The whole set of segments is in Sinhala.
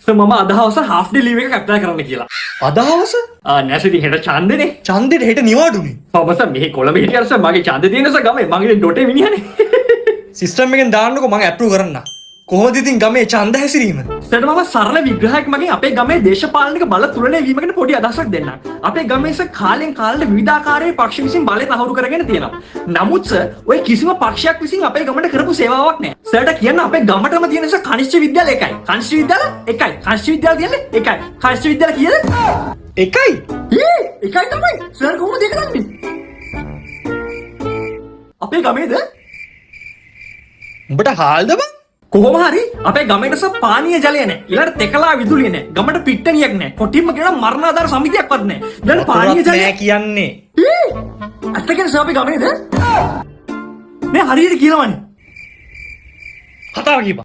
මම අදහවස half day leave එක ඇප්ලයි කරන්න කියලා. අදහවස නැසති හෙට ඡන්දනේ. ඡන්දෙට හෙට නිවාඩුනේ. මම සර් මෙහි කොළඹ හිටියර සර් මගේ ඡන්දේ තියෙන සර් ගමේ මගේ ඩොටේ මිනිහනේ. සිස්ටම් එකෙන් දාන්නකො මම ඇප්‍රූව් කරන්න. කොහොමද ඉතින් ගමේ ඡන්ද හැසිරීම? සර් මම සරල විග්‍රහයක් මගෙන් අපේ ගමේ දේශපාලනික බල තුලනය වීම ගැන පොඩි අදහසක් දෙන්නම්. අපේ ගමේ සර් කාලෙන් කාලට විවිධාකාරයේ පක්ෂ විසින් බලය තහවුරු කරගෙන තියෙනවා. නමුත් සර් ඔය කිසිම පක්ෂයක් විසින් අපේ ගමට කරපු සේවාවක් නැහැ. සර්ට කියන්න අපේ ගමටම තියෙන සර් කනිෂ්ඨ විද්‍යාල එකයි. කනිෂ්ඨ විද්‍යාල එකයි. කනිෂ්ඨ විද්‍යාල කියන්නේ එකයි. කනිෂ්ඨ විද්‍යාල කීයද? එකයි. එකයි තමයි. සර් කොහොමද ඒක දන්නේ? අපේ ගමේද? උඹට හාල්ද බං? කොහොම හරි අපේ ගමේට පානීය ජලය නැහැ. ඊළඟට තෙකලා විදුලිය නැහැ. ගමට පිට්ටනියක් නැහැ. කොටින්ම කියන මරණාධාර සමිතියක්වත් නැහැ. දැන් පානීය ජලය නෑ කියන්නේ. අත්ත කියන සර් අපේ ගමේද? නේ හරියට කියනවනේ. කතාව කියපන්.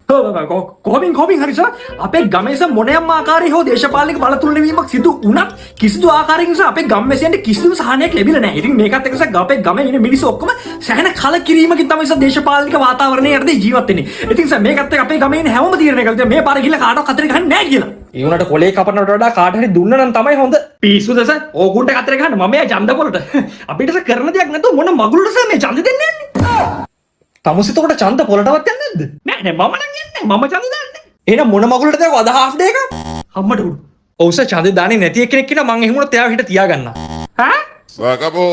කොහොමින් හරි සර් අපේ ගමේ සර් මොනෑම ආකාරයේ හෝ දේශපාලනික බලතුලන වීමක් සිදු වුණත් කිසිදු ආකාරයකින් සර් අපේ ගම්වැසියන්ට කිසිදු සහනයක් ලැබිලා නැහැ. ඉතින් මේකත් එක්ක සර් අපේ ගමේ ඉන්න මිනිස්සු ඔක්කොම සෑහෙන කලකිරීමකින් තමයි සර් දේශපාලනික වාතාවරණය යටතේ ජීවත් වෙන්නේ. ඉතින් සර් මේකත් එක්ක අපේ ගමේ ඉන්න හැමෝම තීරණය කළා මේ පාර ගිහලා කාටවත් කතරේ ගහන්නේ නැහැ කියලා. ඒ උනට කොලේ කපනට වඩා කාට හරි දුන්න නම් තමයි හොඳ. පිස්සුද සර්? ඕගුන්ට කතරේ ගහන්න මම එයා ඡන්ද පොලට. අපිට සර් කරන දෙයක් නැතුව මොන මගුලට සර් මේ ඡන්ද දෙන්නේ යන්නේ? තමුසිතකොට ඡන්ද පොලටවත් යන්නේ නැද්ද? නෑ මම නම් යන්නේ. මම ඡන්ද දාන්නේ. එහෙනම් මොන මගුලටද අද half day එක? අම්මට උඩු. ඔව් සර් ඡන්දේ දාන්නේ නැති එක්කෙනෙක් කියලා මං එහෙම වුණත් එයාව හිට තියාගන්නම්. ඈ? Se acabó.